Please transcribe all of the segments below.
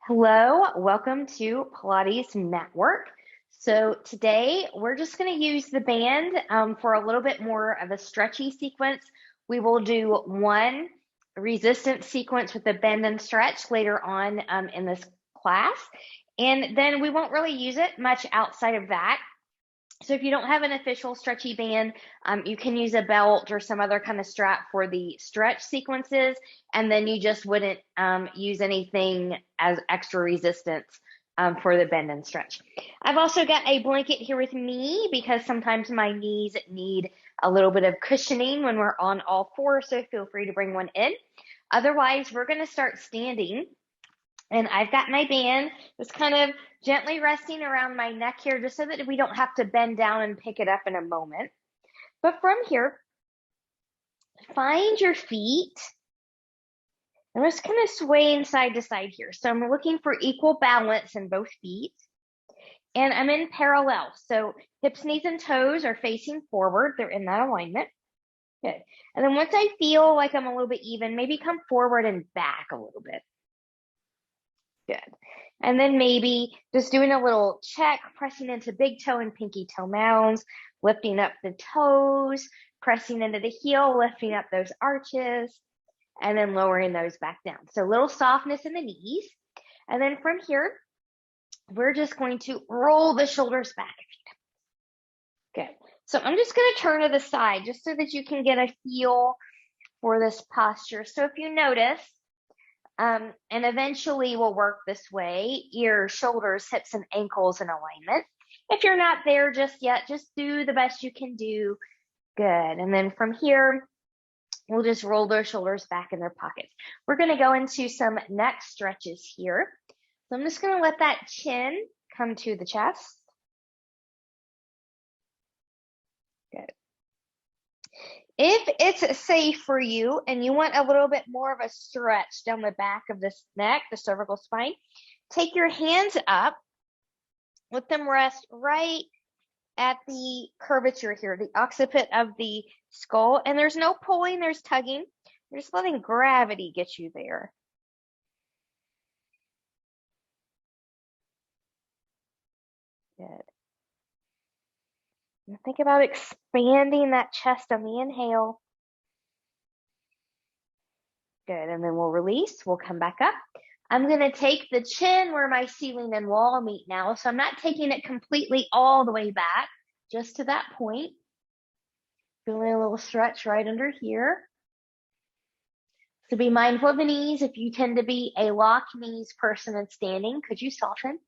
Hello, welcome to Pilates Matwork. So today we're just going to use the band for a little bit more of a stretchy sequence. We will do one resistance sequence with the bend and stretch later on in this class, and then we won't really use it much outside of that. So if you don't have an official stretchy band, you can use a belt or some other kind of strap for the stretch sequences, and then you just wouldn't use anything as extra resistance for the bend and stretch. I've also got a blanket here with me because sometimes my knees need a little bit of cushioning when we're on all fours, so feel free to bring one in. Otherwise, we're going to start standing. And I've got my band just kind of gently resting around my neck here, just so that we don't have to bend down and pick it up in a moment. But from here, find your feet. I'm just kind of swaying side to side here. So I'm looking for equal balance in both feet. And I'm in parallel. So hips, knees, and toes are facing forward. They're in that alignment. Good. And then once I feel like I'm a little bit even, maybe come forward and back a little bit. Good. And then maybe just doing a little check, pressing into big toe and pinky toe mounds, lifting up the toes, pressing into the heel, lifting up those arches, and then lowering those back down. So a little softness in the knees. And then from here, we're just going to roll the shoulders back. Good. So I'm just going to turn to the side just so that you can get a feel for this posture. So if you notice, and eventually we'll work this way, ears, shoulders, hips, and ankles in alignment. If you're not there just yet, just do the best you can do. Good. And then from here, we'll just roll those shoulders back in their pockets. We're going to go into some neck stretches here. So I'm just going to let that chin come to the chest. Good. If it's safe for you and you want a little bit more of a stretch down the back of this neck, the cervical spine, take your hands up, let them rest right at the curvature here, the occiput of the skull. And there's no pulling, there's tugging. You're just letting gravity get you there. Good. And think about expanding that chest on the inhale. Good, and then we'll release, we'll come back up. I'm gonna take the chin where my ceiling and wall meet now, so I'm not taking it completely all the way back, just to that point. Feeling a little stretch right under here. So be mindful of the knees. If you tend to be a locked knees person and standing, could you soften?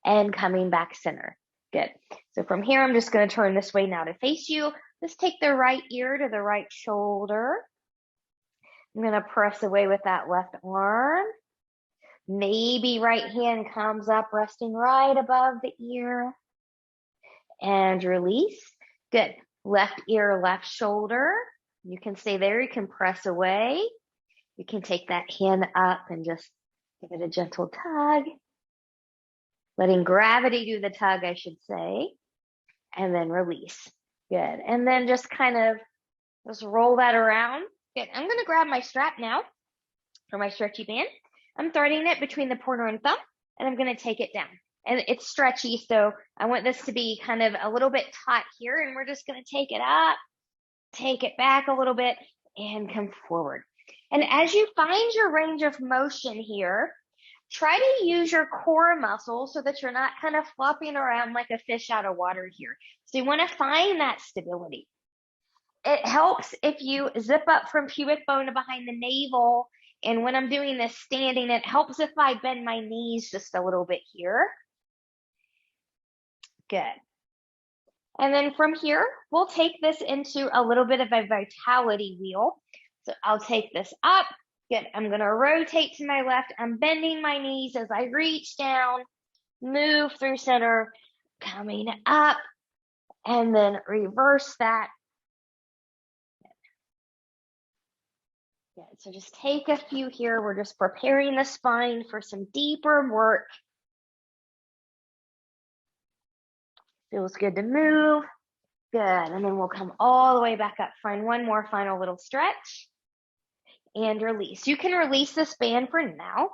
And coming back center. Good. So from here, I'm just gonna turn this way now to face you. Just take the right ear to the right shoulder. I'm going to press away with that left arm. Maybe right hand comes up, resting right above the ear. And release. Good. Left ear, left shoulder. You can stay there. You can press away. You can take that hand up and just give it a gentle tug. Letting gravity do the tug, I should say. And then release. Good. And then just kind of just roll that around. Good. I'm going to grab my strap now for my stretchy band. I'm threading it between the pointer and thumb, and I'm going to take it down. And it's stretchy, so I want this to be kind of a little bit taut here, and we're just going to take it up, take it back a little bit, and come forward. And as you find your range of motion here, try to use your core muscles so that you're not kind of flopping around like a fish out of water here. So you want to find that stability. It helps if you zip up from pubic bone to behind the navel. And when I'm doing this standing, it helps if I bend my knees just a little bit here. Good. And then from here, we'll take this into a little bit of a vitality wheel. So I'll take this up. Good. I'm going to rotate to my left. I'm bending my knees as I reach down, move through center, coming up, and then reverse that. Good. So just take a few here. We're just preparing the spine for some deeper work. Feels good to move. Good. And then we'll come all the way back up. Find one more final little stretch and release. You can release this band for now.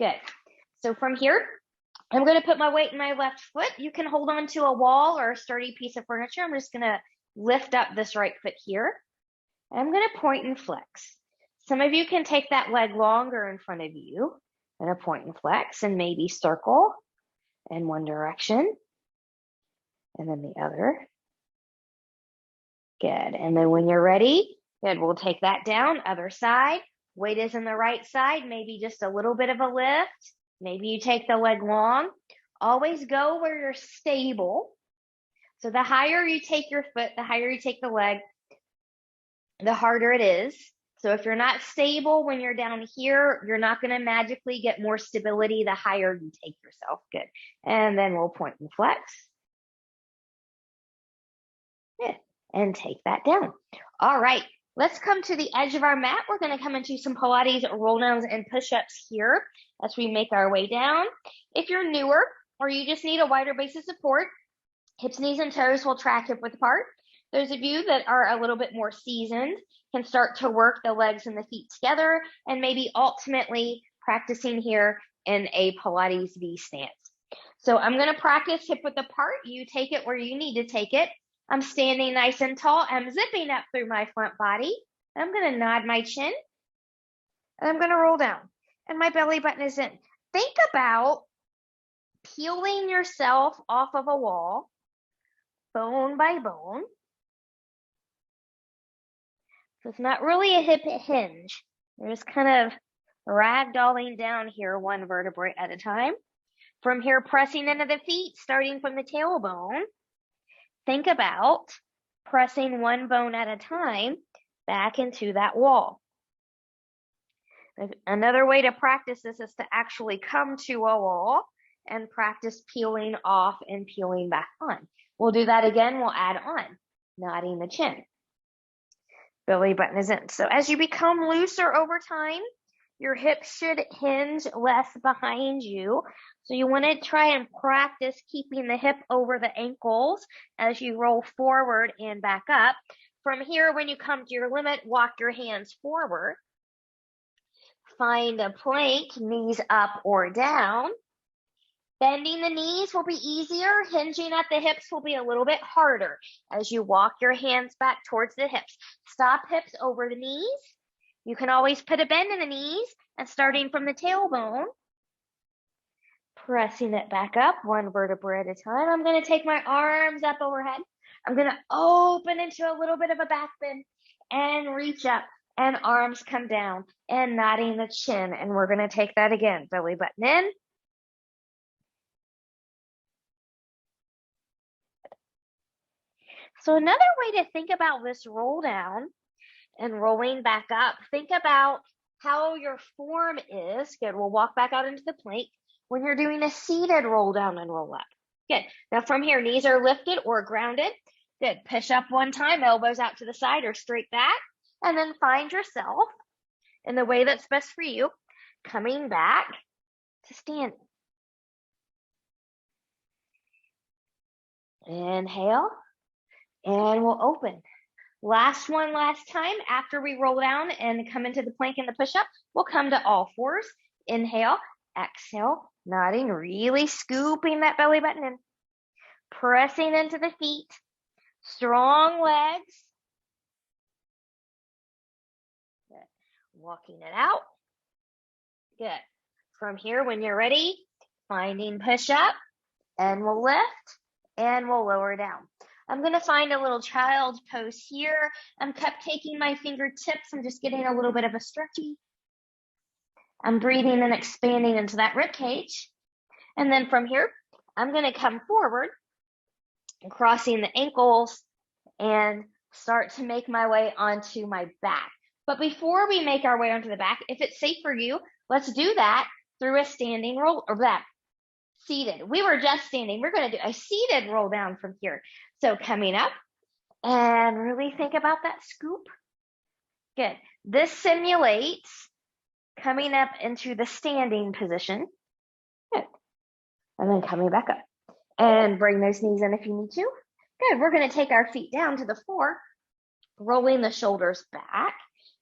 Good. So from here, I'm going to put my weight in my left foot. You can hold on to a wall or a sturdy piece of furniture. I'm just going to lift up this right foot here. And I'm going to point and flex. Some of you can take that leg longer in front of you and a point and flex and maybe circle in one direction and then the other. Good. And then when you're ready, good, we'll take that down, other side. Weight is in the right side, maybe just a little bit of a lift. Maybe you take the leg long. Always go where you're stable. So the higher you take your foot, the higher you take the leg, the harder it is. So if you're not stable when you're down here, you're not going to magically get more stability the higher you take yourself. Good. And then we'll point and flex. Good. And take that down. All right. Let's come to the edge of our mat. We're going to come into some Pilates roll downs and push-ups here as we make our way down. If you're newer or you just need a wider base of support, hips, knees, and toes will track hip width apart. Those of you that are a little bit more seasoned can start to work the legs and the feet together and maybe ultimately practicing here in a Pilates V stance. So I'm going to practice hip width apart. You take it where you need to take it. I'm standing nice and tall. I'm zipping up through my front body. I'm going to nod my chin and I'm going to roll down and my belly button is in. Think about peeling yourself off of a wall, bone by bone. So it's not really a hip hinge. You're just kind of ragdolling down here one vertebrae at a time. From here, pressing into the feet, starting from the tailbone. Think about pressing one bone at a time back into that wall. Another way to practice this is to actually come to a wall and practice peeling off and peeling back on. We'll do that again. We'll add on, nodding the chin. Belly button is in. So as you become looser over time, your hips should hinge less behind you. So you want to try and practice keeping the hip over the ankles as you roll forward and back up. From here, when you come to your limit, walk your hands forward. Find a plank, knees up or down. Bending the knees will be easier. Hinging at the hips will be a little bit harder as you walk your hands back towards the hips. Stop hips over the knees. You can always put a bend in the knees and starting from the tailbone, pressing it back up one vertebra at a time. I'm going to take my arms up overhead. I'm going to open into a little bit of a back bend and reach up and arms come down and nodding the chin. And we're going to take that again. Belly button in. So another way to think about this roll down and rolling back up, think about how your form is. Good. We'll walk back out into the plank when you're doing a seated roll down and roll up. Good. Now from here, knees are lifted or grounded. Good. Push up one time, elbows out to the side or straight back, and then find yourself in the way that's best for you, coming back to standing. Inhale, and we'll open. Last time after we roll down and come into the plank and the push-up, we'll come to all fours. Inhale, exhale, nodding, really scooping that belly button in. Pressing into the feet, strong legs. Good. Walking it out. Good. From here, when you're ready, finding push-up, and we'll lift, and we'll lower down. I'm going to find a little child's pose here. I'm cupcaking my fingertips. I'm just getting a little bit of a stretchy. I'm breathing and expanding into that rib cage. And then from here, I'm going to come forward, crossing the ankles, and start to make my way onto my back. But before we make our way onto the back, if it's safe for you, let's do that through a standing roll or that. Seated. We were just standing. We're going to do a seated roll down from here. So coming up and really think about that scoop. Good. This simulates coming up into the standing position. Good. And then coming back up and bring those knees in if you need to. Good. We're going to take our feet down to the floor, rolling the shoulders back.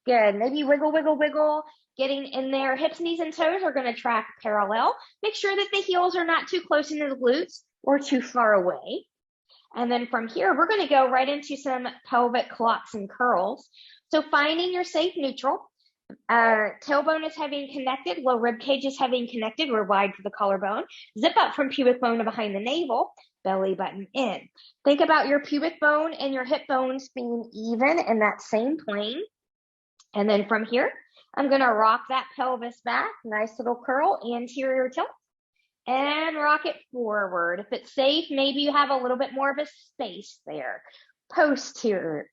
Good. Maybe wiggle, wiggle, wiggle. getting in there. Hips, knees, and toes are going to track parallel. Make sure that the heels are not too close into the glutes or too far away. And then from here, we're going to go right into some pelvic clocks and curls. So finding your safe neutral. Tailbone is having connected, low rib cage is having connected. We're wide for the collarbone. Zip up from pubic bone to behind the navel, belly button in. Think about your pubic bone and your hip bones being even in that same plane. And then from here, I'm going to rock that pelvis back. Nice little curl, anterior tilt. And rock it forward. If it's safe, maybe you have a little bit more of a space there. Posterior.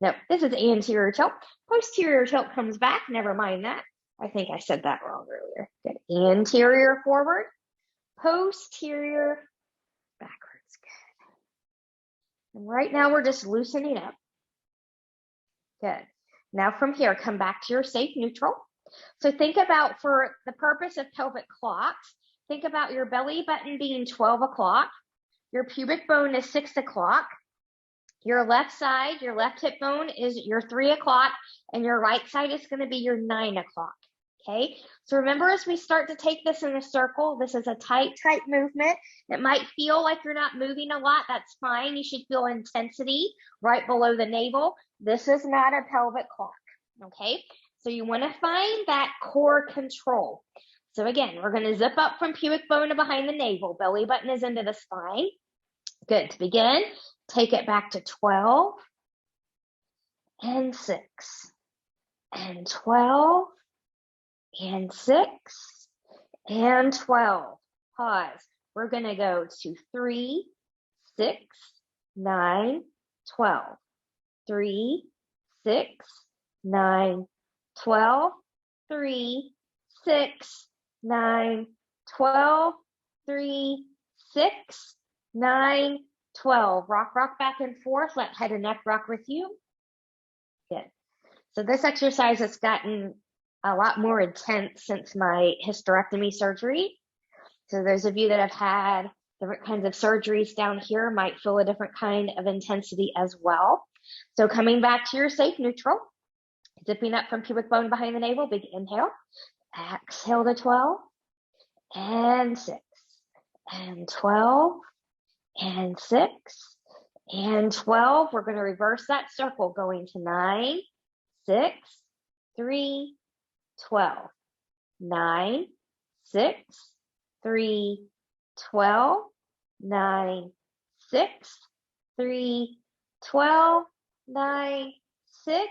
No, this is anterior tilt. Posterior tilt comes back. Never mind that. I think I said that wrong earlier. Good. Anterior forward. Posterior backwards. Good. And right now we're just loosening up. Good. Now from here, come back to your safe neutral. So think about, for the purpose of pelvic clocks, think about your belly button being 12 o'clock. Your pubic bone is 6 o'clock. Your left side, your left hip bone is your 3 o'clock, and your right side is going to be your 9 o'clock. Okay, so remember, as we start to take this in a circle, this is a tight movement. It might feel like you're not moving a lot. That's fine. You should feel intensity right below the navel. This is not a pelvic clock. Okay, so you want to find that core control. So again, we're going to zip up from pubic bone to behind the navel. Belly button is into the spine. Good. To begin, take it back to 12 and 6 and 12 and 6 and 12. Pause. We're going to go to 3, 6, 9, 12. 3, 6, 9, 12. 3, 6, 9, 12. 3, 6, 9, 12. Rock back and forth. Let head and neck rock with you. Good. So this exercise has gotten a lot more intense since my hysterectomy surgery. So those of you that have had different kinds of surgeries down here might feel a different kind of intensity as well. So coming back to your safe neutral, zipping up from pubic bone behind the navel, big inhale. Exhale to 12 and 6 and 12 and 6 and 12. We're going to reverse that circle, going to 9, 6, 3, 12. 9, 6, 3, 12. 9, 6, 3, 12. 9, 6,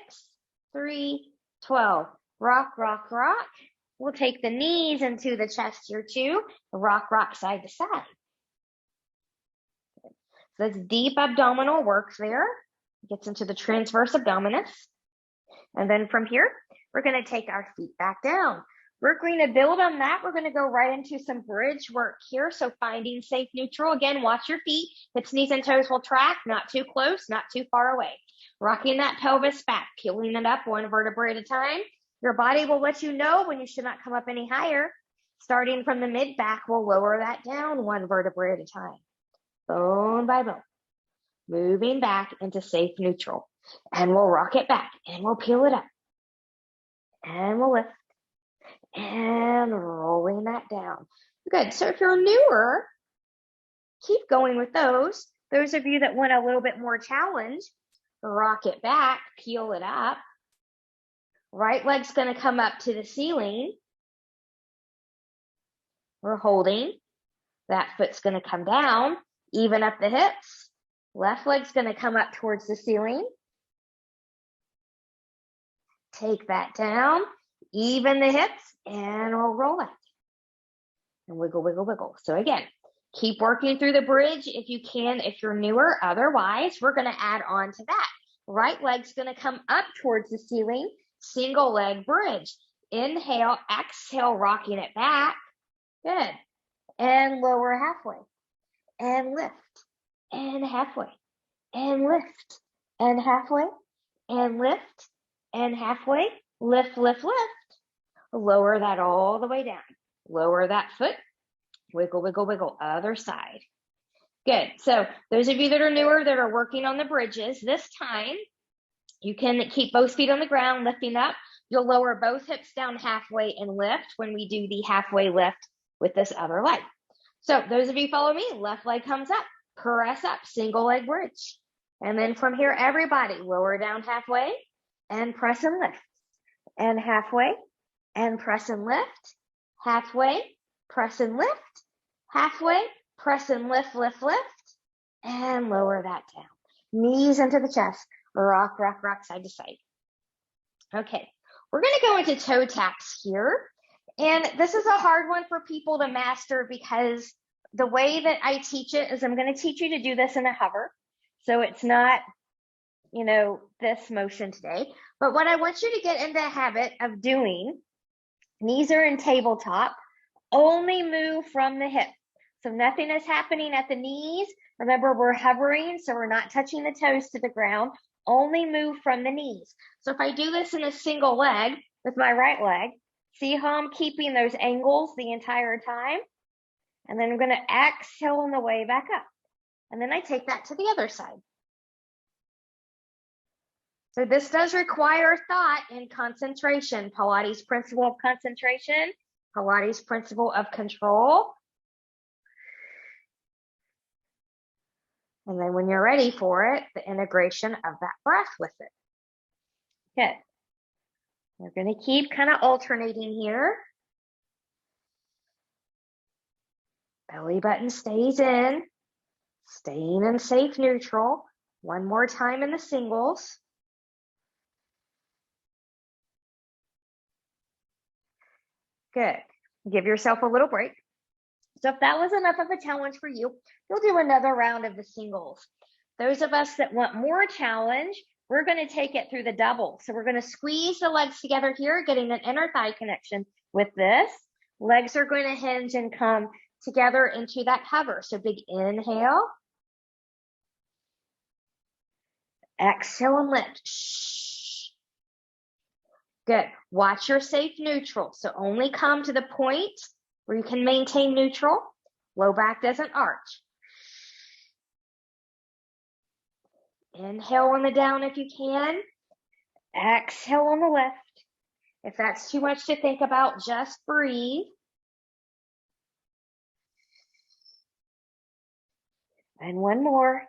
3, 12. Rock, rock, rock. We'll take the knees into the chest here too. Rock, rock, side to side. So that's deep abdominal work there. Gets into the transverse abdominis. And then from here, we're going to take our feet back down. We're going to build on that. We're going to go right into some bridge work here. So finding safe neutral. Again, watch your feet. Hips, knees, and toes will track. Not too close, not too far away. Rocking that pelvis back, peeling it up one vertebrae at a time. Your body will let you know when you should not come up any higher. Starting from the mid-back, we'll lower that down one vertebrae at a time. Bone by bone. Moving back into safe neutral. And we'll rock it back. And we'll peel it up. And we'll lift. And rolling that down. Good. So if you're newer, keep going with those. Those of you that want a little bit more challenge, rock it back, peel it up. Right leg's going to come up to the ceiling. We're holding. That foot's going to come down, even up the hips. Left leg's going to come up towards the ceiling. Take that down, even the hips, and we'll roll it. And wiggle, wiggle, wiggle. So again, keep working through the bridge if you can, if you're newer. Otherwise, we're going to add on to that. Right leg's going to come up towards the ceiling. Single leg bridge. Inhale, exhale, rocking it back. Good. And lower halfway. And lift. And halfway. And lift. And halfway. And lift. And halfway. Lift, lift, lift. Lower that all the way down. Lower that foot. Wiggle, wiggle, wiggle. Other side. Good. So those of you that are newer that are working on the bridges, this time you can keep both feet on the ground, lifting up. You'll lower both hips down halfway and lift when we do the halfway lift with this other leg. So those of you follow me, left leg comes up, press up, single leg bridge. And then from here, everybody lower down halfway and press and lift. And halfway and press and lift. Halfway, press and lift. Halfway, press and lift, lift, lift. And lower that down. Knees into the chest. Rock, rock, rock, side to side. Okay, we're going to go into toe taps here. And this is a hard one for people to master because the way that I teach it is I'm going to teach you to do this in a hover. So it's not, you know, this motion today. But what I want you to get into the habit of doing, knees are in tabletop, only move from the hip. So nothing is happening at the knees. Remember, we're hovering, so we're not touching the toes to the ground. Only move from the knees. So if I do this in a single leg with my right leg, see how I'm keeping those angles the entire time? And then I'm going to exhale on the way back up. And then I take that to the other side. So this does require thought and concentration. Pilates principle of concentration, Pilates principle of control. And then when you're ready for it, the integration of that breath with it. Good. We're going to keep kind of alternating here. Belly button stays in, staying in safe neutral. One more time in the singles. Good. Give yourself a little break. So if that was enough of a challenge for you, you'll do another round of the singles. Those of us that want more challenge, we're going to take it through the double. So we're going to squeeze the legs together here, getting an inner thigh connection with this. Legs are going to hinge and come together into that hover. So big inhale. Exhale and lift. Shh. Good. Watch your safe neutral. So only come to the point where you can maintain neutral. Low back doesn't arch. Inhale on the down if you can. Exhale on the left. If that's too much to think about, just breathe. And one more.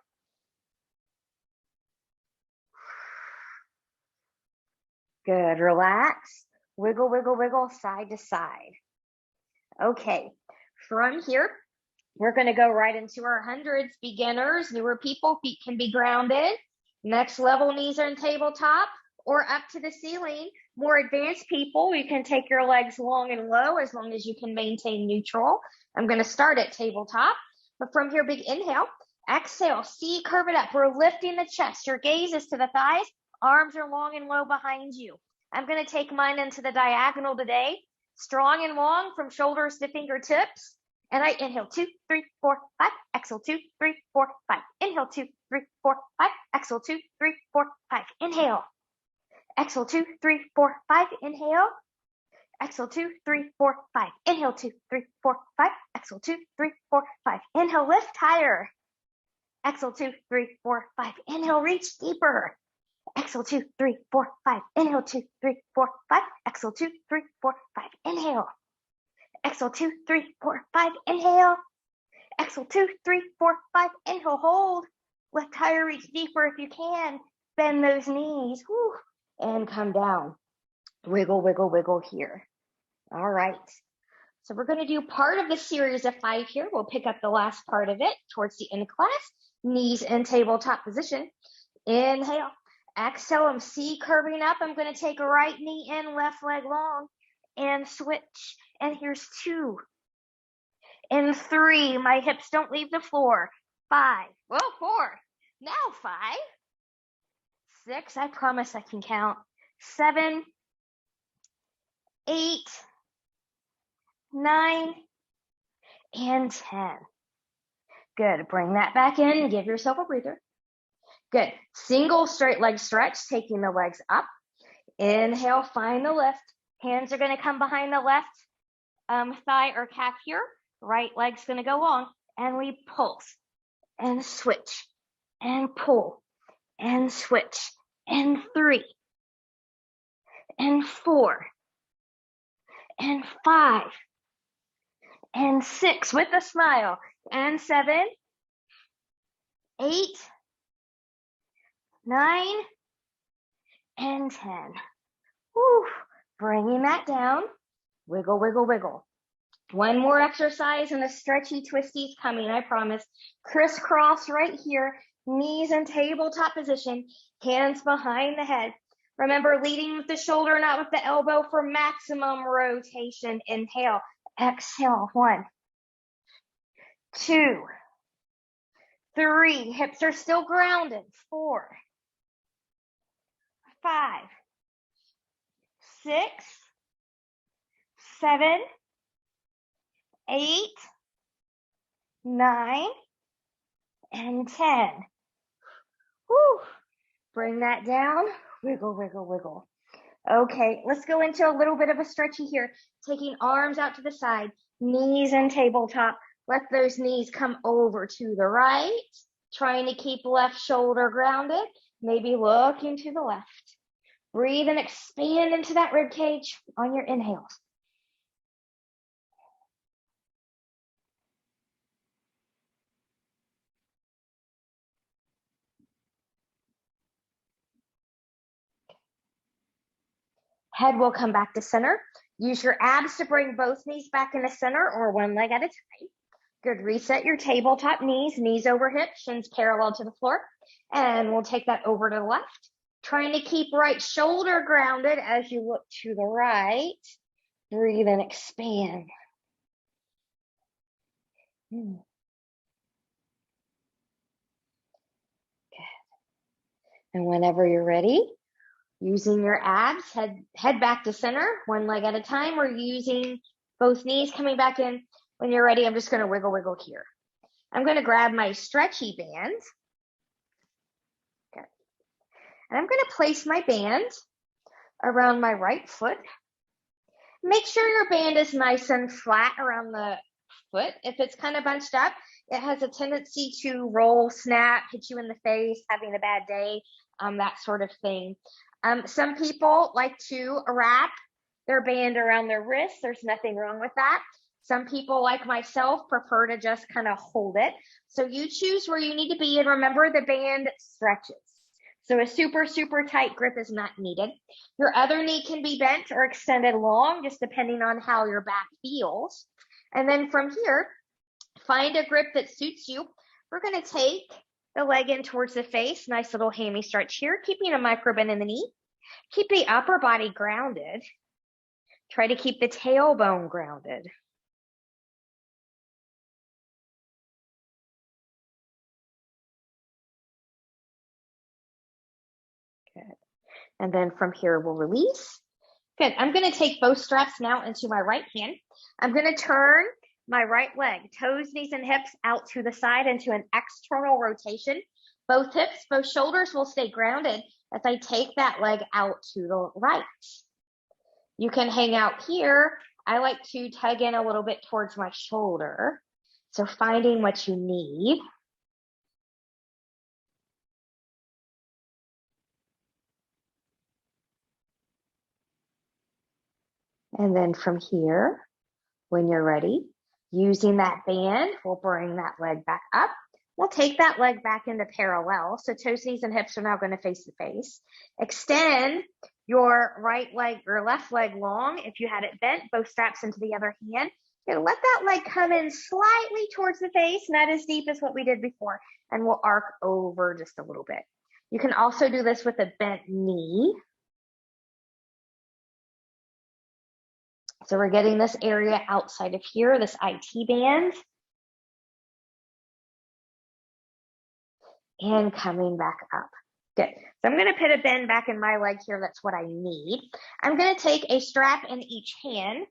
Good. Relax. Wiggle, wiggle, wiggle, side to side. Okay. From here, we're going to go right into our hundreds. Beginners, newer people, feet can be grounded. Next level, knees are in tabletop or up to the ceiling. More advanced people, you can take your legs long and low as long as you can maintain neutral. I'm going to start at tabletop. But from here, big inhale. Exhale, C, curve it up. We're lifting the chest. Your gaze is to the thighs. Arms are long and low behind you. I'm going to take mine into the diagonal today. Strong and long from shoulders to fingertips. And I inhale 2, 3, 4, 5. Exhale 2, 3, 4, 5. Inhale 2, 3, 4, 5. Exhale 2, 3, 4, 5. Inhale. Exhale 2, 3, 4, 5. Inhale. Exhale 2, 3, 4, 5. Inhale 2, 3, 4, 5. Exhale 2, 3, 4, 5. Inhale, lift higher. Exhale 2, 3, 4, 5. Inhale, reach deeper. Exhale 2, 3, 4, 5. Inhale 2, 3, 4, 5. Exhale 2, 3, 4, 5. Inhale. Exhale 2, 3, 4, 5. Inhale. Exhale 2, 3, 4, 5. Inhale, hold. Lift higher, reach deeper if you can. Bend those knees. Whew. And come down. Wiggle, wiggle, wiggle here. All right. So we're going to do part of the series of 5 here. We'll pick up the last part of it towards the end of class. Knees in tabletop position. Inhale. Exhale, I'm C curving up. I'm going to take a right knee in, left leg long, and switch. And here's 2. And 3. My hips don't leave the floor. 5. Well, 4. Now 5. 6. I promise I can count. 7. 8. 9. And 10. Good. Bring that back in and give yourself a breather. Good. Single straight leg stretch, taking the legs up. Inhale, find the lift. Hands are going to come behind the left thigh or calf here. Right leg's going to go long. And we pulse and switch and pull and switch. And 3 and 4 and 5 and 6 with a smile and 7, 8, 9, and 10. Whew. Bringing that down. Wiggle, wiggle, wiggle. One more exercise and the stretchy twisties coming, I promise. Crisscross right here, knees in tabletop position, hands behind the head. Remember, leading with the shoulder, not with the elbow for maximum rotation. Inhale, exhale, 1, 2, 3, hips are still grounded, 4, 5, 6, 7, 8, 9, and 10. Whew. Bring that down. Wiggle, wiggle, wiggle. Okay, let's go into a little bit of a stretchy here. Taking arms out to the side, knees in tabletop. Let those knees come over to the right. Trying to keep left shoulder grounded. Maybe looking to the left. Breathe and expand into that rib cage on your inhales. Head will come back to center. Use your abs to bring both knees back into center or one leg at a time. Good. Reset your tabletop knees, knees over hips, shins parallel to the floor. And we'll take that over to the left. Trying to keep right shoulder grounded as you look to the right. Breathe and expand. Good. And whenever you're ready, using your abs, head back to center, one leg at a time, or using both knees coming back in. When you're ready, I'm just going to wiggle, wiggle here. I'm going to grab my stretchy band. Okay. And I'm going to place my band around my right foot. Make sure your band is nice and flat around the foot. If it's kind of bunched up, it has a tendency to roll, snap, hit you in the face, having a bad day, that sort of thing. Some people like to wrap their band around their wrist. There's nothing wrong with that. Some people, like myself, prefer to just kind of hold it. So you choose where you need to be, and remember the band stretches. So a super, super tight grip is not needed. Your other knee can be bent or extended long, just depending on how your back feels. And then from here, find a grip that suits you. We're going to take the leg in towards the face. Nice little hammy stretch here, keeping a micro bend in the knee. Keep the upper body grounded. Try to keep the tailbone grounded. Good. And then from here, we'll release. Good. I'm going to take both straps now into my right hand. I'm going to turn my right leg, toes, knees, and hips out to the side into an external rotation. Both hips, both shoulders will stay grounded as I take that leg out to the right. You can hang out here. I like to tug in a little bit towards my shoulder. So finding what you need. And then from here, when you're ready, using that band, we'll bring that leg back up. We'll take that leg back into parallel. So toes, knees, and hips are now going to face to face. Extend your right leg or left leg long. If you had it bent, both straps into the other hand. You're gonna let that leg come in slightly towards the face, not as deep as what we did before. And we'll arc over just a little bit. You can also do this with a bent knee. So we're getting this area outside of here, this IT band. And coming back up. Good. So I'm going to put a bend back in my leg here. That's what I need. I'm going to take a strap in each hand.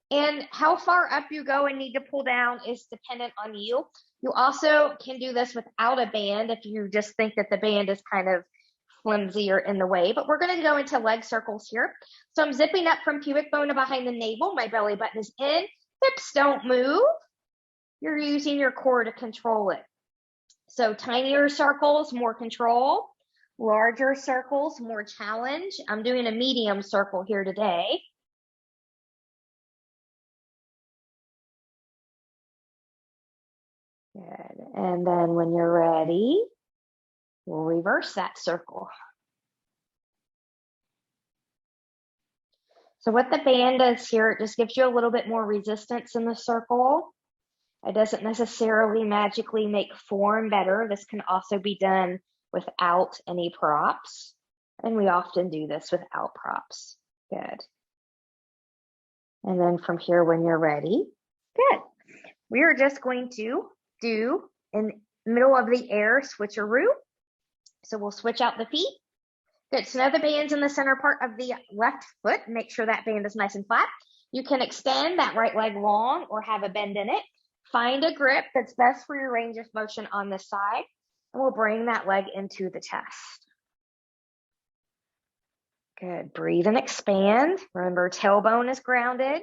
And how far up you go and need to pull down is dependent on you. You also can do this without a band if you just think that the band is kind of flimsy or in the way. But we're going to go into leg circles here. So I'm zipping up from pubic bone to behind the navel. My belly button is in. Hips don't move. You're using your core to control it. So tinier circles, more control. Larger circles, more challenge. I'm doing a medium circle here today. Good. And then when you're ready, we'll reverse that circle. So what the band does here, it just gives you a little bit more resistance in the circle. It doesn't necessarily magically make form better. This can also be done without any props. And we often do this without props. Good. And then from here, when you're ready, good. We are just going to do in the middle of the air switcheroo. So we'll switch out the feet. Good, so now the band's in the center part of the left foot. Make sure that band is nice and flat. You can extend that right leg long or have a bend in it. Find a grip that's best for your range of motion on this side, and we'll bring that leg into the chest. Good, breathe and expand. Remember, tailbone is grounded,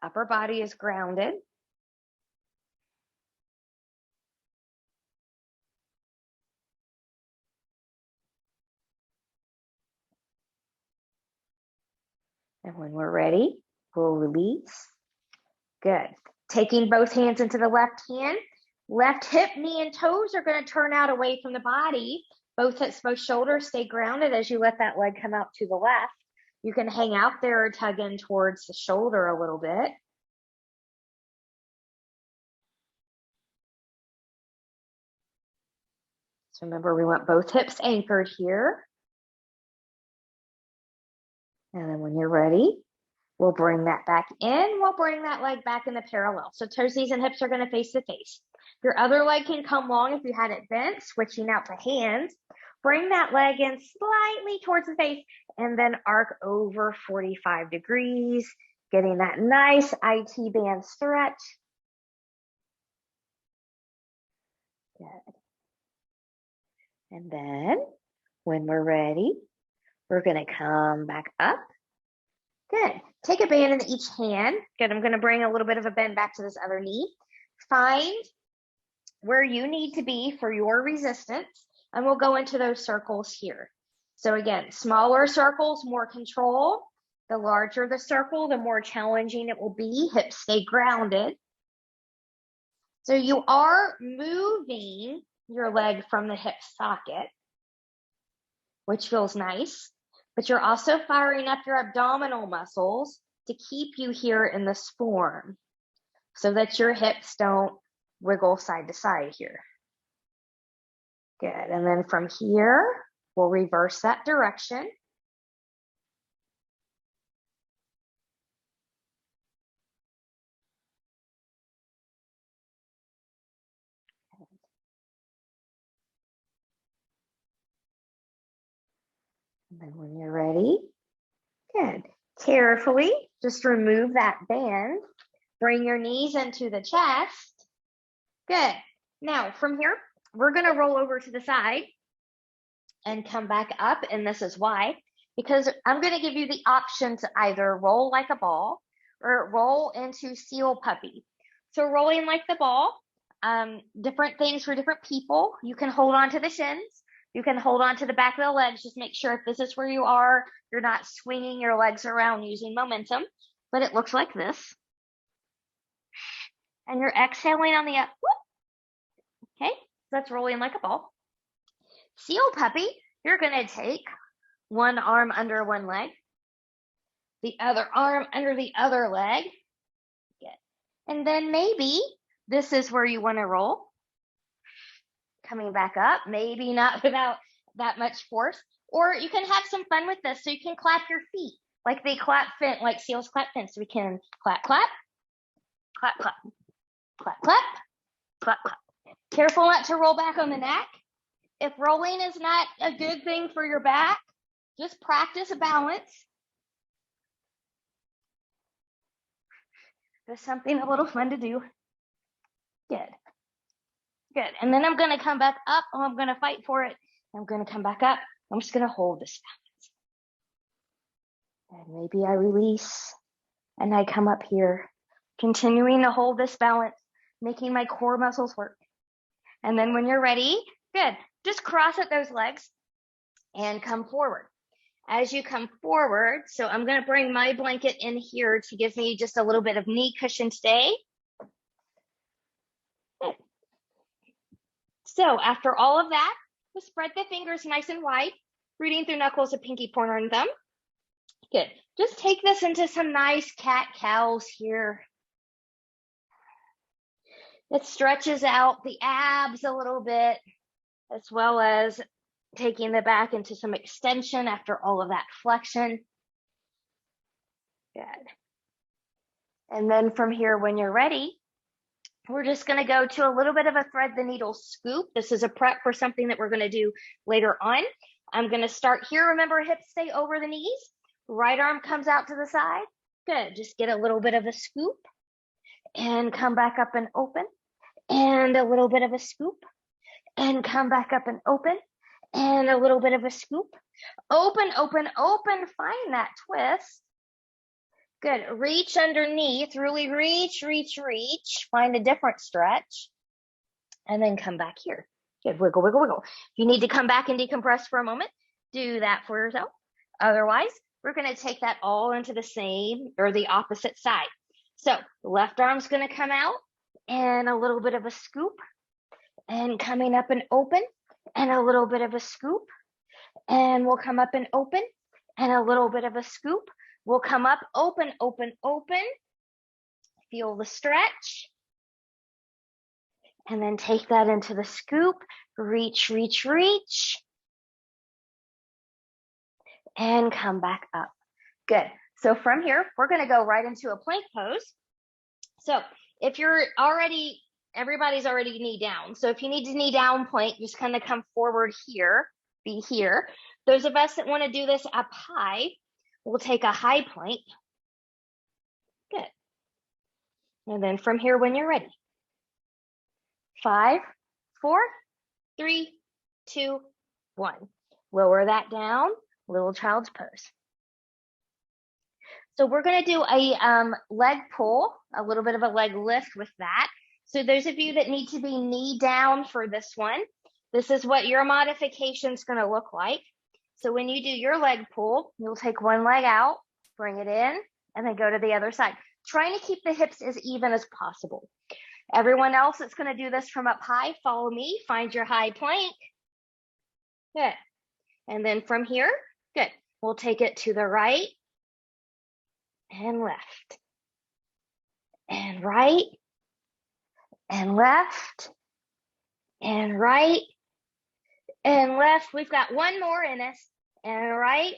upper body is grounded. And when we're ready, we'll release. Good. Taking both hands into the left hand. Left hip, knee, and toes are going to turn out away from the body. Both hips, both shoulders stay grounded as you let that leg come out to the left. You can hang out there or tug in towards the shoulder a little bit. So remember, we want both hips anchored here. And then when you're ready, we'll bring that back in. We'll bring that leg back in the parallel. So toes, knees, and hips are going to face to face. Your other leg can come long if you had it bent, switching out to hands. Bring that leg in slightly towards the face and then arc over 45 degrees, getting that nice IT band stretch. Good. And then when we're ready, we're going to come back up. Good. Take a band in each hand. Good. I'm going to bring a little bit of a bend back to this other knee. Find where you need to be for your resistance, and we'll go into those circles here. So again, smaller circles, more control. The larger the circle, the more challenging it will be. Hips stay grounded. So you are moving your leg from the hip socket, which feels nice, but you're also firing up your abdominal muscles to keep you here in this form so that your hips don't wiggle side to side here. Good, and then from here, we'll reverse that direction. And then when you're ready, good. Carefully, just remove that band. Bring your knees into the chest. Good. Now, from here, we're going to roll over to the side and come back up, and this is why. Because I'm going to give you the option to either roll like a ball or roll into seal puppy. So rolling like the ball, different things for different people. You can hold on to the shins. You can hold on to the back of the legs. Just make sure if this is where you are, you're not swinging your legs around using momentum, but it looks like this. And you're exhaling on the up. Okay, that's rolling like a ball. Seal puppy, you're going to take one arm under one leg, the other arm under the other leg. Good. And then maybe this is where you want to roll. Coming back up, maybe not without that much force. Or you can have some fun with this. So you can clap your feet like they clap fin, like seals clap fins. So we can clap, clap, clap, clap, clap, clap, clap, clap. Careful not to roll back on the neck. If rolling is not a good thing for your back, just practice balance. There's something a little fun to do. Good. Good. And then I'm going to come back up. Oh, I'm going to fight for it. I'm going to come back up. I'm just going to hold this balance. And maybe I release and I come up here, continuing to hold this balance, making my core muscles work. And then when you're ready, good. Just cross at those legs and come forward. As you come forward, so I'm going to bring my blanket in here to give me just a little bit of knee cushion today. Good. So after all of that, we'll spread the fingers nice and wide, rooting through knuckles of pinky, pointer, and thumb. Good. Just take this into some nice cat-cows here. It stretches out the abs a little bit, as well as taking the back into some extension after all of that flexion. Good. And then from here, when you're ready, we're just going to go to a little bit of a thread the needle scoop. This is a prep for something that we're going to do later on. I'm going to start here. Remember, hips stay over the knees. Right arm comes out to the side. Good. Just get a little bit of a scoop and come back up and open. And a little bit of a scoop and come back up and open. And a little bit of a scoop. Open, open, open. Find that twist. Good. Reach underneath. Really reach, reach, reach. Find a different stretch. And then come back here. Good. Wiggle, wiggle, wiggle. If you need to come back and decompress for a moment, do that for yourself. Otherwise, we're going to take that all into the same or the opposite side. So left arm's going to come out and a little bit of a scoop and coming up and open and a little bit of a scoop and we'll come up and open and a little bit of a scoop. We'll come up, open, open, open. Feel the stretch. And then take that into the scoop. Reach, reach, reach. And come back up. Good. So from here, we're going to go right into a plank pose. So if you're already, everybody's already knee down. So if you need to knee down plank, just kind of come forward here, be here. Those of us that want to do this up high, we'll take a high plank. Good. And then from here, when you're ready. 5, 4, 3, 2, 1. Lower that down, little child's pose. So we're going to do a leg pull, a little bit of a leg lift with that. So those of you that need to be knee down for this one, this is what your modification is going to look like. So when you do your leg pull, you'll take one leg out, bring it in, and then go to the other side. Trying to keep the hips as even as possible. Everyone else that's going to do this from up high, follow me, find your high plank. Good. And then from here, good. We'll take it to the right and left and right and left and right and left. We've got one more in us, and right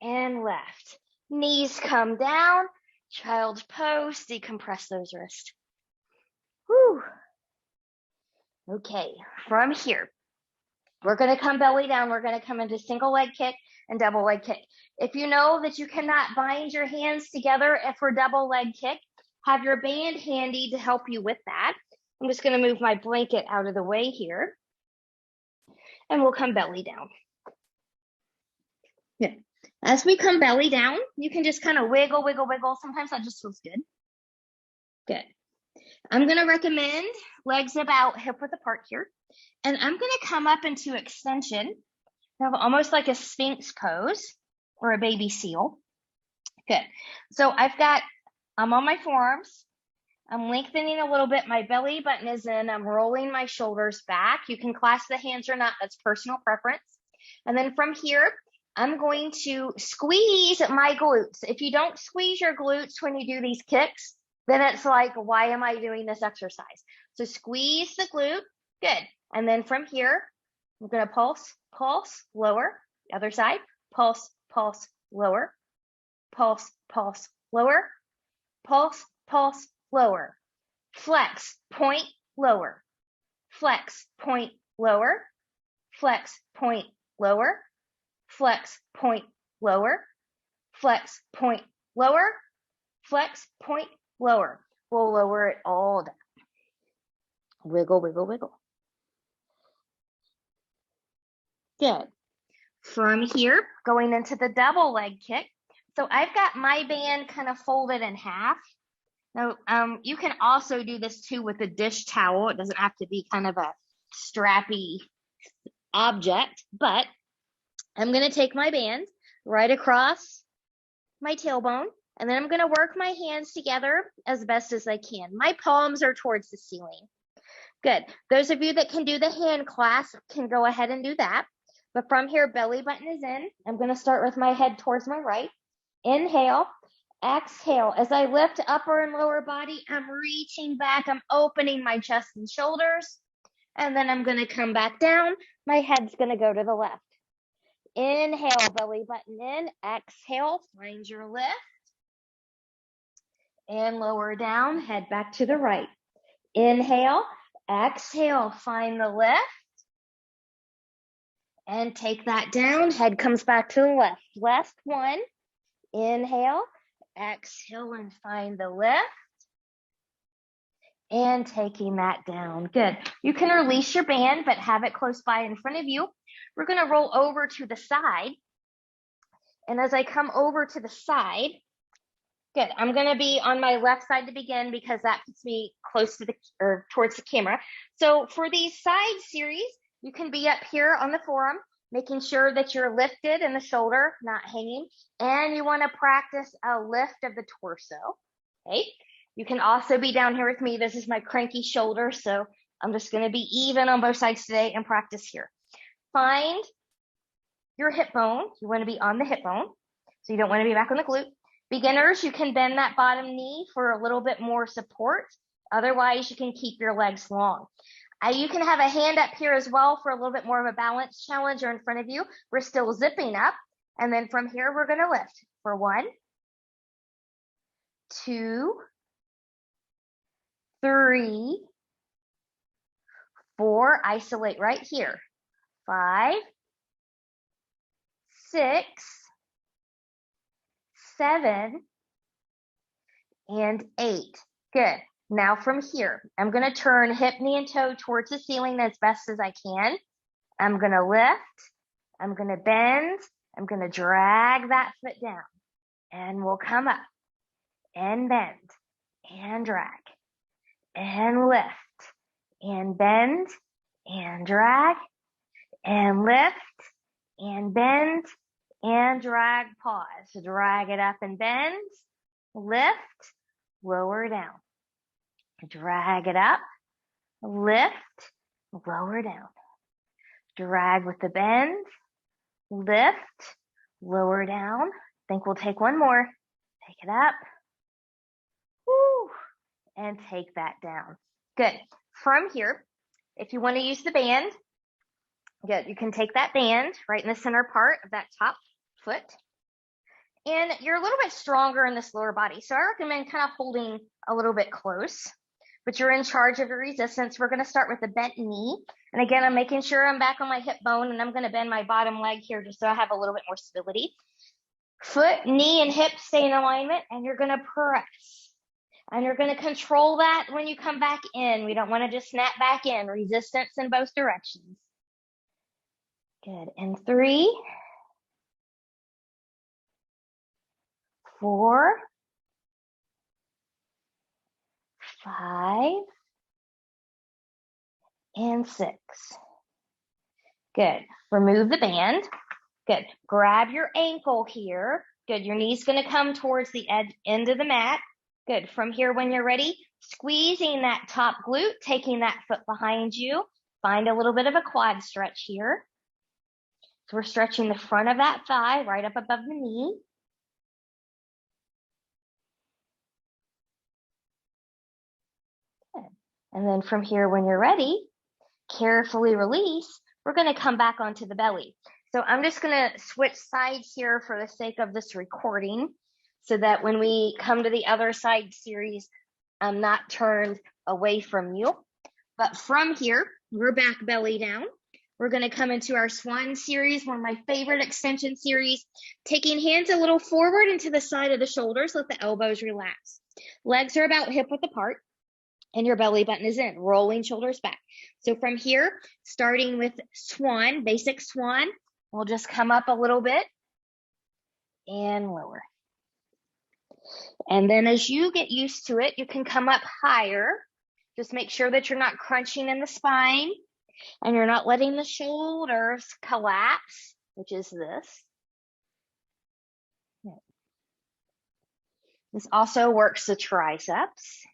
and left. Knees come down, child's pose, decompress those wrists. Whew. Okay, from here, we're going to come belly down. We're going to come into single leg kick and double leg kick. If you know that you cannot bind your hands together for double leg kick, have your band handy to help you with that. I'm just going to move my blanket out of the way here. And we'll come belly down. Yeah. As we come belly down, you can just kind of wiggle, wiggle, wiggle. Sometimes that just feels good. Good. I'm going to recommend legs about hip width apart here. And I'm going to come up into extension, almost like a Sphinx pose or a baby seal. Good. So I'm on my forearms. I'm lengthening a little bit. My belly button is in. I'm rolling my shoulders back. You can clasp the hands or not. That's personal preference. And then from here, I'm going to squeeze my glutes. If you don't squeeze your glutes when you do these kicks, then it's like, why am I doing this exercise? So squeeze the glute. Good. And then from here, I'm going to pulse, pulse, lower. The other side, pulse, pulse, lower. Pulse, pulse, lower. Pulse, pulse, lower. Flex, point, lower. Flex, point, lower. Flex, point, lower. Flex, point, lower. Flex, point, lower. Flex, point, lower. We'll lower it all down. Wiggle, wiggle, wiggle. Good. From here, going into the double leg kick. So I've got my band kind of folded in half. Now, you can also do this too with a dish towel. It doesn't have to be kind of a strappy object, but I'm going to take my band right across my tailbone, and then I'm going to work my hands together as best as I can. My palms are towards the ceiling. Good. Those of you that can do the hand clasp can go ahead and do that. But from here, belly button is in. I'm going to start with my head towards my right. Inhale, exhale. As I lift upper and lower body, I'm reaching back. I'm opening my chest and shoulders. And then I'm going to come back down. My head's going to go to the left. Inhale, belly button in. Exhale, find your lift. And lower down, head back to the right. Inhale, exhale, find the lift. And take that down, head comes back to the left. Last one, inhale, exhale, and find the lift. And taking that down, good. You can release your band, but have it close by in front of you. We're gonna roll over to the side. And as I come over to the side, good, I'm gonna be on my left side to begin because that puts me close to towards the camera. So for these side series, you can be up here on the forearm, making sure that you're lifted in the shoulder, not hanging. And you wanna practice a lift of the torso, okay? You can also be down here with me. This is my cranky shoulder, so I'm just gonna be even on both sides today and practice here. Find your hip bone. You wanna be on the hip bone, so you don't wanna be back on the glute. Beginners, you can bend that bottom knee for a little bit more support. Otherwise, you can keep your legs long. You can have a hand up here as well for a little bit more of a balance challenge or in front of you. We're still zipping up. And then from here, we're gonna lift for 1, 2, 3, 4, isolate right here. 5, 6, 7, and 8. Good. Now from here, I'm going to turn hip, knee, and toe towards the ceiling as best as I can. I'm going to lift. I'm going to bend. I'm going to drag that foot down. And we'll come up and bend and drag and lift and bend and drag and lift and bend and drag. Pause. Drag it up and bend. Lift. Lower down. Drag it up, lift, lower down. Drag with the bend, lift, lower down. I think we'll take one more. Take it up, woo, and take that down. Good. From here, if you want to use the band, good, you can take that band right in the center part of that top foot. And you're a little bit stronger in this lower body. So I recommend kind of holding a little bit close. But you're in charge of your resistance. We're going to start with the bent knee. And again, I'm making sure I'm back on my hip bone, and I'm going to bend my bottom leg here just so I have a little bit more stability. Foot, knee, and hip stay in alignment, and you're going to press. And you're going to control that when you come back in. We don't want to just snap back in. Resistance in both directions. Good. And 3, 4, 5, and 6. Good. Remove the band. Good. Grab your ankle here. Good. Your knee's going to come towards the end of the mat. Good. From here, when you're ready, squeezing that top glute, taking that foot behind you. Find a little bit of a quad stretch here. So we're stretching the front of that thigh right up above the knee. And then from here, when you're ready, carefully release. We're going to come back onto the belly. So I'm just going to switch sides here for the sake of this recording so that when we come to the other side series, I'm not turned away from you. But from here, we're back belly down. We're going to come into our Swan series, one of my favorite extension series, taking hands a little forward into the side of the shoulders. Let the elbows relax. Legs are about hip width apart. And your belly button is in, rolling shoulders back. So from here, starting with Swan, basic Swan, we'll just come up a little bit and lower. And then as you get used to it, you can come up higher. Just make sure that you're not crunching in the spine. And you're not letting the shoulders collapse, which is this. This also works the triceps.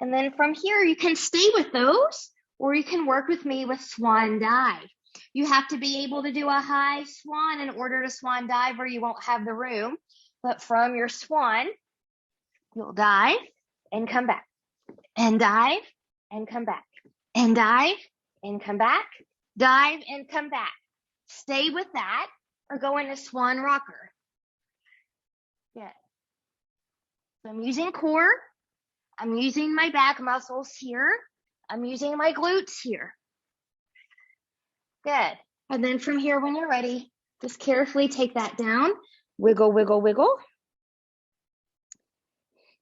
And then from here, you can stay with those, or you can work with me with swan dive. You have to be able to do a high swan in order to swan dive, or you won't have the room. But from your swan, you'll dive and come back, and dive and come back, and dive and come back, dive and come back. Stay with that, or go into swan rocker. Good. So I'm using core. I'm using my back muscles here. I'm using my glutes here. Good. And then from here, when you're ready, just carefully take that down. Wiggle, wiggle, wiggle.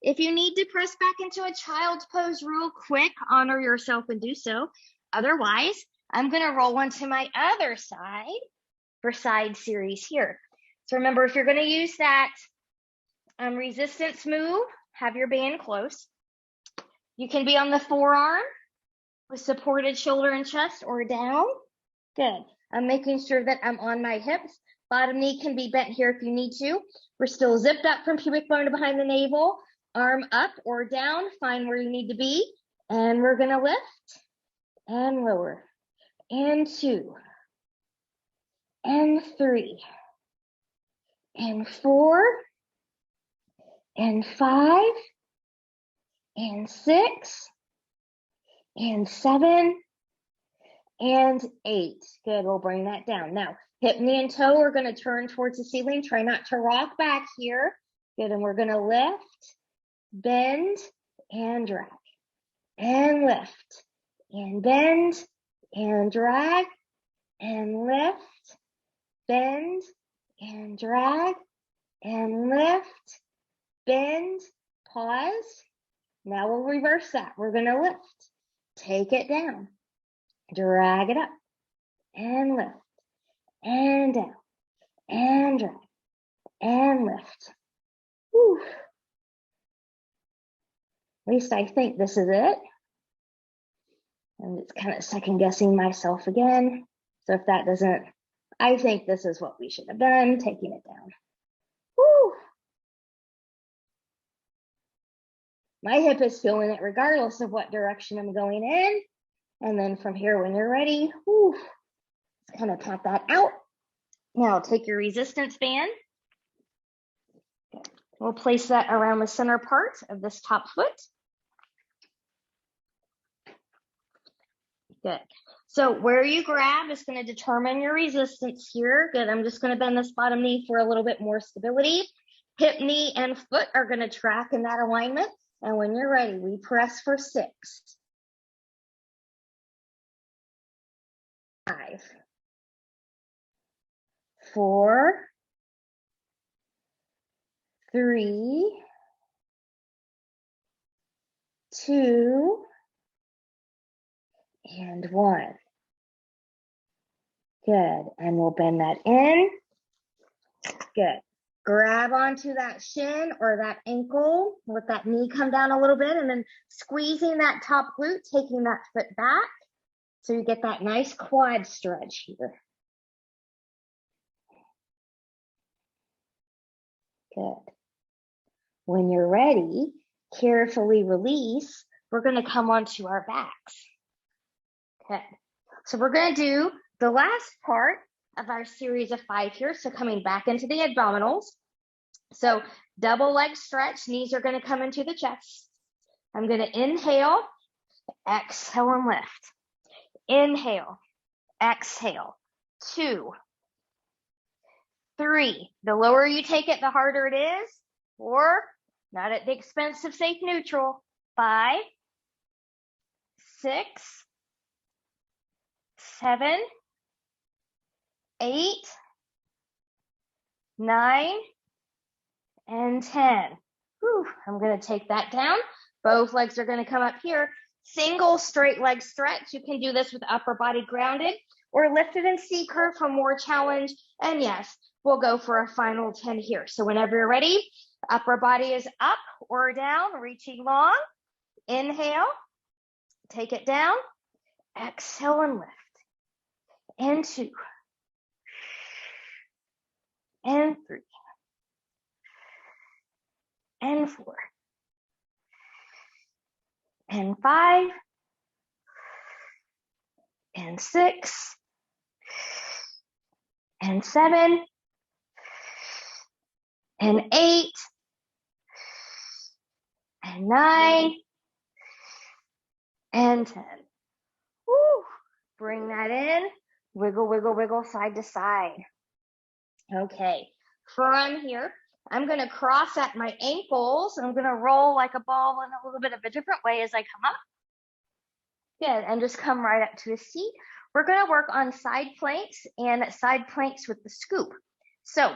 If you need to press back into a child's pose real quick, honor yourself and do so. Otherwise, I'm going to roll onto my other side for side series here. So remember, if you're going to use that resistance move, have your band close. You can be on the forearm with supported shoulder and chest, or down. Good. I'm making sure that I'm on my hips. Bottom knee can be bent here if you need to. We're still zipped up from pubic bone to behind the navel. Arm up or down, find where you need to be. And we're gonna lift and lower. And 2. And 3. And 4. And 5. And 6. And 7. And 8. Good, we'll bring that down. Now, hip, knee, and toe are gonna turn towards the ceiling. Try not to rock back here. Good, and we're gonna lift, bend, and drag. And lift, and bend, and drag, and lift, bend, and drag, and lift, bend, pause. Now we'll reverse that. We're gonna lift, take it down, drag it up, and lift, and down, and drag, and lift. Whew. At least I think this is it. I'm just kind of second guessing myself again. So if that doesn't, I think this is what we should have done, taking it down. Whew. My hip is feeling it regardless of what direction I'm going in. And then from here, when you're ready, whew, let's kind of pop that out. Now take your resistance band. We'll place that around the center part of this top foot. Good. So where you grab is going to determine your resistance here. Good. I'm just going to bend this bottom knee for a little bit more stability. Hip, knee, and foot are going to track in that alignment. And when you're ready, we press for 6, 5, 4, 3, 2, and 1. Good. And we'll bend that in. Good. Grab onto that shin or that ankle. Let that knee come down a little bit, and then squeezing that top glute, taking that foot back. So you get that nice quad stretch here. Good. When you're ready, carefully release. We're going to come onto our backs. Okay. So we're going to do the last part of our series of 5 here. So coming back into the abdominals. So double leg stretch, knees are going to come into the chest. I'm going to inhale, exhale, and lift. Inhale, exhale, 2, 3. The lower you take it, the harder it is. 4, not at the expense of safe neutral. 5, 6, 7, 8, 9, and 10. Whew, I'm going to take that down. Both legs are going to come up here. Single straight leg stretch. You can do this with upper body grounded or lifted in C curve for more challenge. And yes, we'll go for a final 10 here. So whenever you're ready, upper body is up or down, reaching long. Inhale, take it down. Exhale and lift. And 2. And 3. And 4. And 5. And 6. And 7. And 8. And 9. And 10. Woo. Bring that in. Wiggle, wiggle, wiggle, side to side. Okay. From here, I'm going to cross at my ankles. I'm going to roll like a ball in a little bit of a different way as I come up. Good. And just come right up to a seat. We're going to work on side planks and side planks with the scoop. So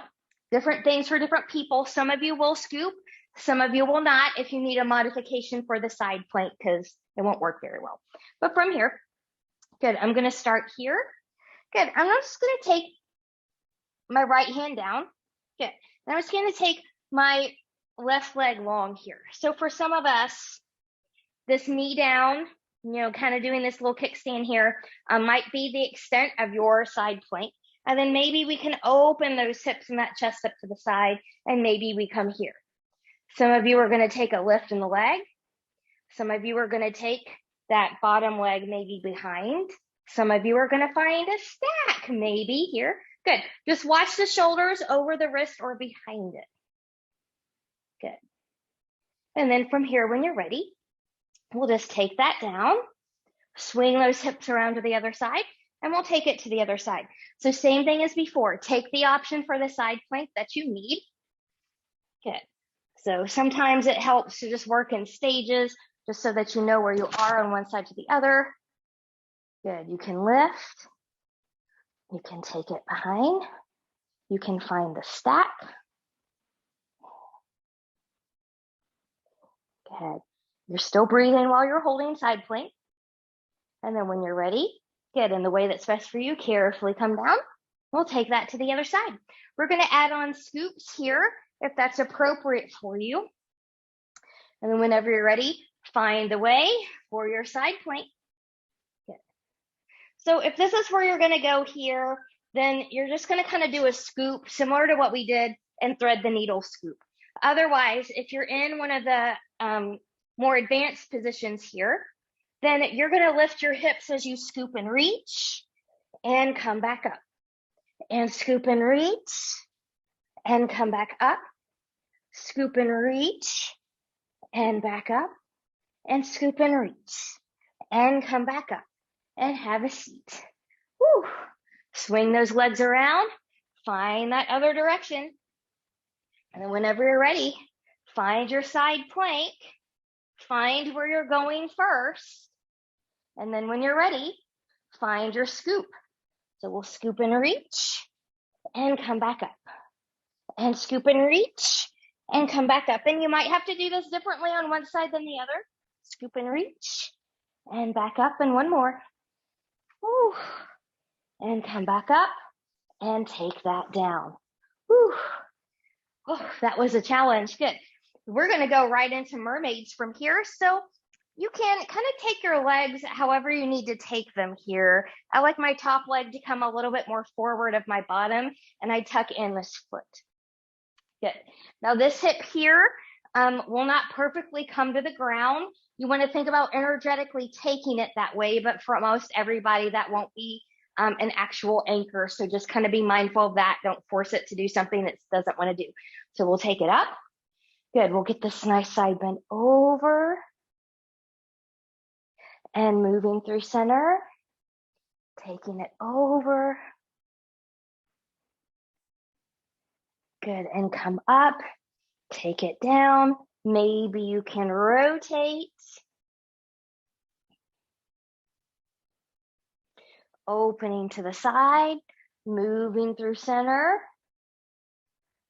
different things for different people. Some of you will scoop. Some of you will not if you need a modification for the side plank because it won't work very well. But from here, good. I'm going to start here. Good. I'm just going to take my right hand down. Good. And I'm just going to take my left leg long here. So for some of us, this knee down, kind of doing this little kickstand here might be the extent of your side plank. And then maybe we can open those hips and that chest up to the side, and maybe we come here. Some of you are going to take a lift in the leg. Some of you are going to take that bottom leg maybe behind. Some of you are going to find a stack maybe here. Good. Just watch the shoulders over the wrist or behind it. Good. And then from here, when you're ready, we'll just take that down, swing those hips around to the other side, and we'll take it to the other side. So same thing as before. Take the option for the side plank that you need. Good. So sometimes it helps to just work in stages, just so that you know where you are on one side to the other. Good. You can lift. You can take it behind. You can find the stack. Good. You're still breathing while you're holding side plank. And then when you're ready, get in the way that's best for you. Carefully come down. We'll take that to the other side. We're going to add on scoops here if that's appropriate for you. And then whenever you're ready, find the way for your side plank. Good. So if this is where you're going to go here, then you're just going to kind of do a scoop similar to what we did and thread the needle scoop. Otherwise, if you're in one of the more advanced positions here, then you're going to lift your hips as you scoop and reach and come back up. And scoop and reach and come back up. Scoop and reach and back up. And scoop and reach and come back up and have a seat. Woo. Swing those legs around. Find that other direction. And then whenever you're ready, find your side plank. Find where you're going first. And then when you're ready, find your scoop. So we'll scoop and reach and come back up. And scoop and reach and come back up. And you might have to do this differently on one side than the other. Scoop and reach and back up, and one more. Woo. And come back up and take that down. Woo. Oh, that was a challenge. Good. We're going to go right into mermaids from here. So you can kind of take your legs however you need to take them here. I like my top leg to come a little bit more forward of my bottom, and I tuck in this foot. Good. Now this hip here will not perfectly come to the ground. You want to think about energetically taking it that way, but for most everybody that won't be an actual anchor. So just kind of be mindful of that. Don't force it to do something that it doesn't want to do. So we'll take it up. Good. We'll get this nice side bend over and moving through center, taking it over. Good. And come up, take it down. Maybe you can rotate. Opening to the side, moving through center.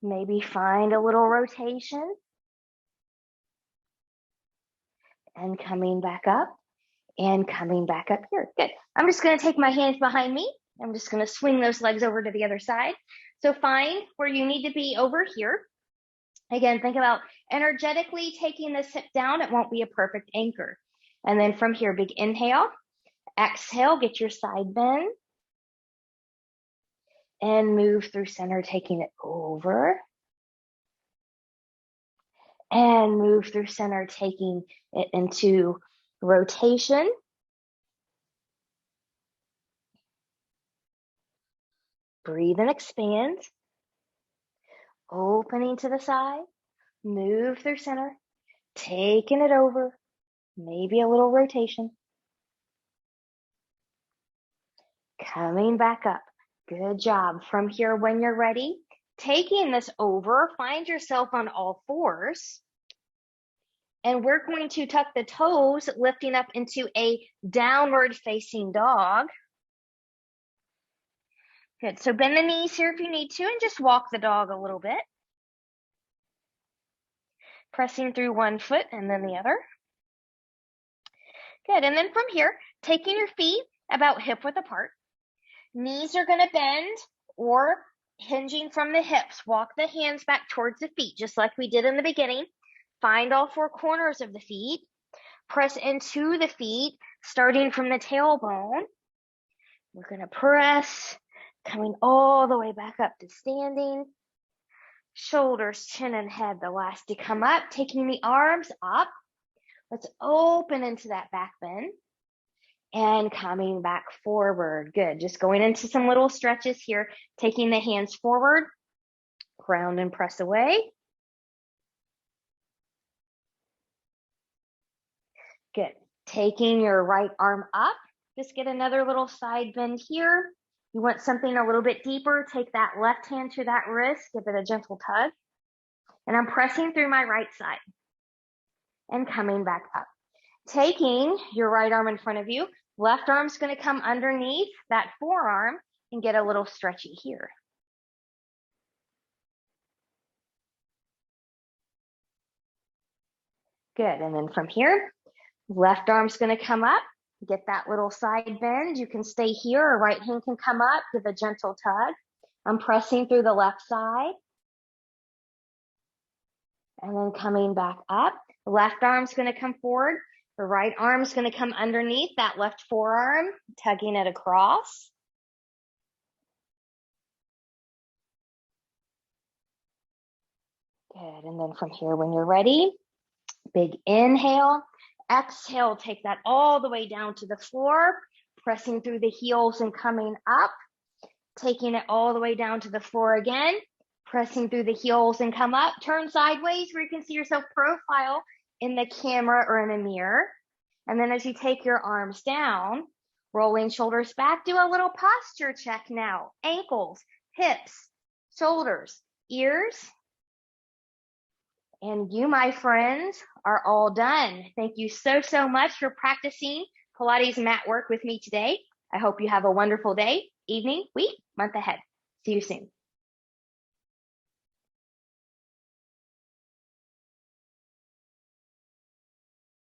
Maybe find a little rotation. And coming back up and coming back up here. Good. I'm just going to take my hands behind me. I'm just going to swing those legs over to the other side. So find where you need to be over here. Again, think about energetically taking this hip down. It won't be a perfect anchor. And then from here, big inhale. Exhale, get your side bend. And move through center, taking it over. And move through center, taking it into rotation. Breathe and expand. Opening to the side. Move through center, taking it over. Maybe a little rotation. Coming back up. Good job. From here, when you're ready, taking this over, find yourself on all fours. And we're going to tuck the toes, lifting up into a downward facing dog. Good. So bend the knees here if you need to, and just walk the dog a little bit. Pressing through one foot and then the other. Good. And then from here, taking your feet about hip width apart. Knees are going to bend or hinging from the hips. Walk the hands back towards the feet, just like we did in the beginning. Find all four corners of the feet. Press into the feet, starting from the tailbone. We're going to press, coming all the way back up to standing. Shoulders, chin, and head, the last to come up. Taking the arms up. Let's open into that back bend. And coming back forward. Good. Just going into some little stretches here. Taking the hands forward. Ground and press away. Good. Taking your right arm up. Just get another little side bend here. You want something a little bit deeper. Take that left hand to that wrist. Give it a gentle tug. And I'm pressing through my right side. And coming back up. Taking your right arm in front of you. Left arm's going to come underneath that forearm and get a little stretchy here. Good. And then from here, left arm's going to come up. Get that little side bend. You can stay here, or right hand can come up. Give a gentle tug. I'm pressing through the left side. And then coming back up. The left arm's going to come forward. The right arm's going to come underneath that left forearm, tugging it across. Good. And then from here, when you're ready, big inhale. Exhale, take that all the way down to the floor, pressing through the heels and coming up. Taking it all the way down to the floor again, pressing through the heels and come up. Turn sideways where you can see yourself profile in the camera or in a mirror. And then as you take your arms down, rolling shoulders back, do a little posture check now. Ankles, hips, shoulders, ears. And you, my friends, are all done. Thank you so, so much for practicing Pilates mat work with me today. I hope you have a wonderful day, evening, week, month ahead. See you soon.